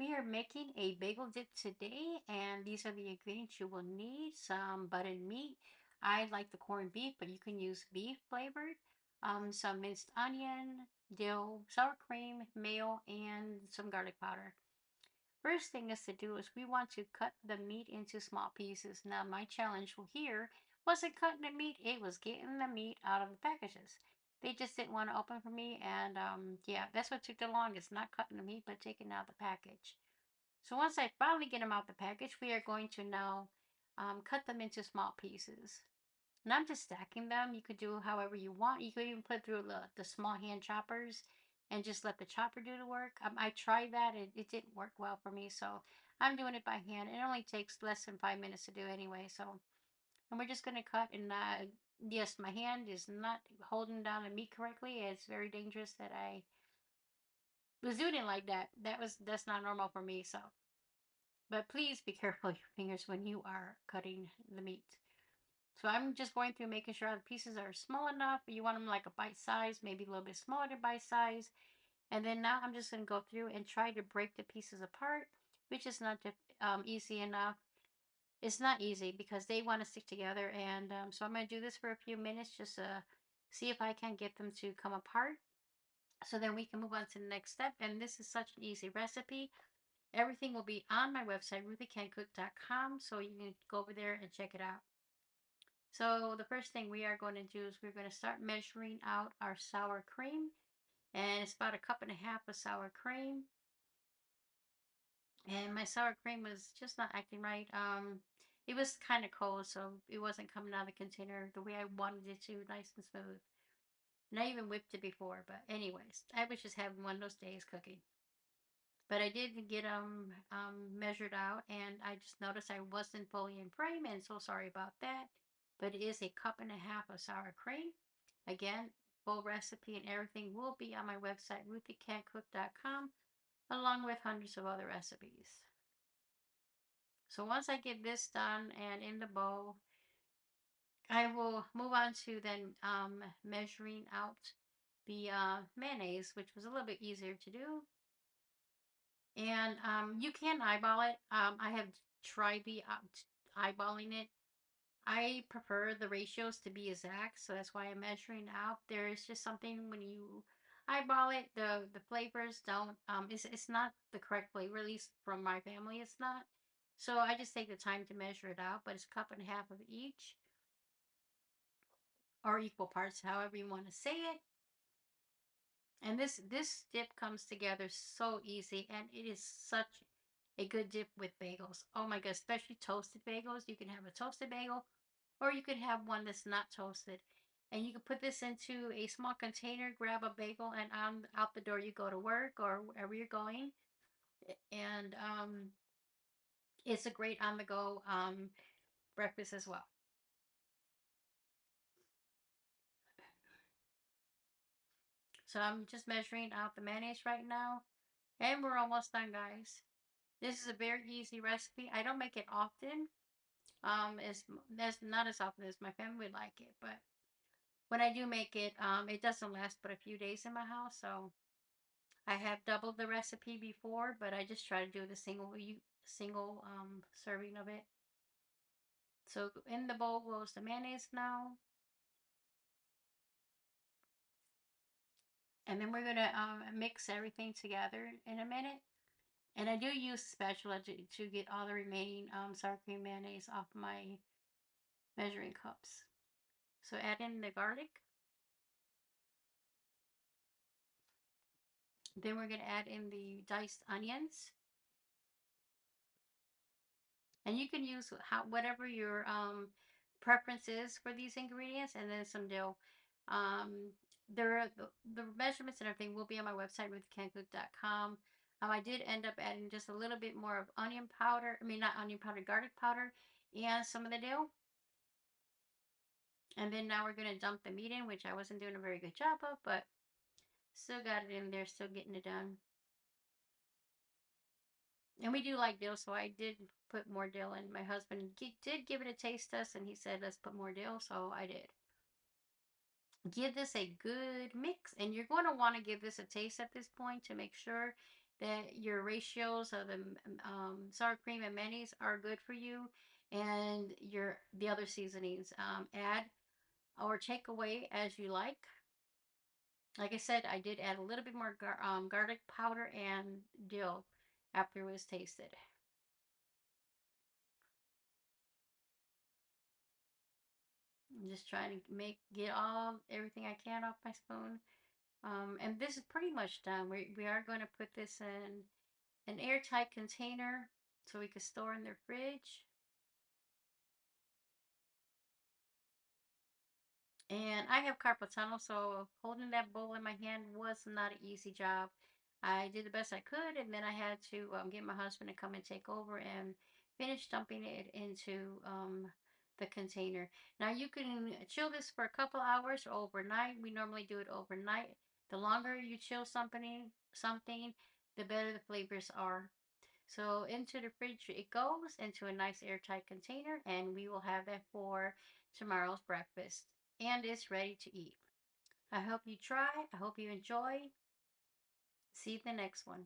We are making a bagel dip today, and these are the ingredients you will need. Some buttered meat. I like the corned beef, but you can use beef flavored. Some minced onion, dill, sour cream, mayo, and some garlic powder. First thing is to do is we want to cut the meat into small pieces. Now, my challenge here wasn't cutting the meat, it was getting the meat out of the packages. They just didn't want to open for me, and yeah, that's what took the longest, not cutting the meat, but taking out the package. So once I finally get them out the package, we are going to now cut them into small pieces. And I'm just stacking them. You could do however you want. You could even put through the small hand choppers and just let the chopper do the work. I tried that. It didn't work well for me. So I'm doing it by hand. It only takes less than 5 minutes to do anyway. So, and we're just going to cut. And yes, my hand is not holding down the meat correctly. It's very dangerous that I was doing it like that. That's not normal for me. So, but please be careful of your fingers when you are cutting the meat. So I'm just going through making sure the pieces are small enough. You want them like a bite size, maybe a little bit smaller than bite size. And then now I'm just going to go through and try to break the pieces apart, which is not easy enough. It's not easy because they want to stick together. And so I'm going to do this for a few minutes just to see if I can get them to come apart. So then we can move on to the next step. And this is such an easy recipe. Everything will be on my website, ruthiecancook.com. So you can go over there and check it out. So the first thing we are going to do is we're going to start measuring out our sour cream. And it's about a cup and a half of sour cream. And my sour cream was just not acting right. It was kind of cold, so it wasn't coming out of the container the way I wanted it to, nice and smooth. And I even whipped it before, but anyways, I was just having one of those days cooking. But I did get them measured out, and I just noticed I wasn't fully in frame, and so sorry about that. But it is a cup and a half of sour cream. Again, full recipe and everything will be on my website, ruthiecancook.com, along with hundreds of other recipes. So once I get this done and in the bowl, I will move on to then measuring out the mayonnaise, which was a little bit easier to do. And you can eyeball it. I have tried eyeballing it. I prefer the ratios to be exact, so that's why I'm measuring out. There is just something when you eyeball it, the flavors don't it's not the correct flavor, at least from my family it's not. So I just take the time to measure it out, but it's a cup and a half of each or equal parts, however you want to say it. And this dip comes together so easy, and it is such a good dip with bagels. Oh my god, especially toasted bagels. You can have a toasted bagel, or you could have one that's not toasted. And you can put this into a small container, grab a bagel, and on out the door you go to work or wherever you're going. And it's a great on the go breakfast as well. So I'm just measuring out the mayonnaise right now, and we're almost done, guys. This is a very easy recipe. I don't make it often. It's that's not as often as my family would like it, but when I do make it, it doesn't last but a few days in my house. So I have doubled the recipe before, but I just try to do the single serving of it. So in the bowl goes the mayonnaise now, and then we're gonna mix everything together in a minute. And I do use spatula to get all the remaining sour cream mayonnaise off my measuring cups. So add in the garlic. Then we're going to add in the diced onions. And you can use whatever your preference is for these ingredients, and then some dill. Um, the measurements and everything will be on my website, ruthcancook.com. I did end up adding just a little bit more of onion powder. I mean, not onion powder, garlic powder, and some of the dill. And then now we're going to dump the meat in, which I wasn't doing a very good job of, but still got it in there, still getting it done. And we do like dill, so I did put more dill in. My husband did give it a taste test, and he said, let's put more dill, so I did. Give this a good mix, and you're going to want to give this a taste at this point to make sure that your ratios of the sour cream and mayonnaise are good for you, and your the other seasonings add or take away as you like. Like I said, I did add a little bit more garlic powder and dill after it was tasted. I'm just trying to get all everything I can off my spoon. And this is pretty much done. We are going to put this in an airtight container so we can store in the fridge. And I have carpal tunnel, so holding that bowl in my hand was not an easy job. I did the best I could, and then I had to get my husband to come and take over and finish dumping it into the container. Now you can chill this for a couple hours or overnight. We normally do it overnight. The longer you chill something, the better the flavors are. So into the fridge it goes, into a nice airtight container, and we will have that for tomorrow's breakfast. And it's ready to eat. I hope you try. I hope you enjoy. See you in the next one.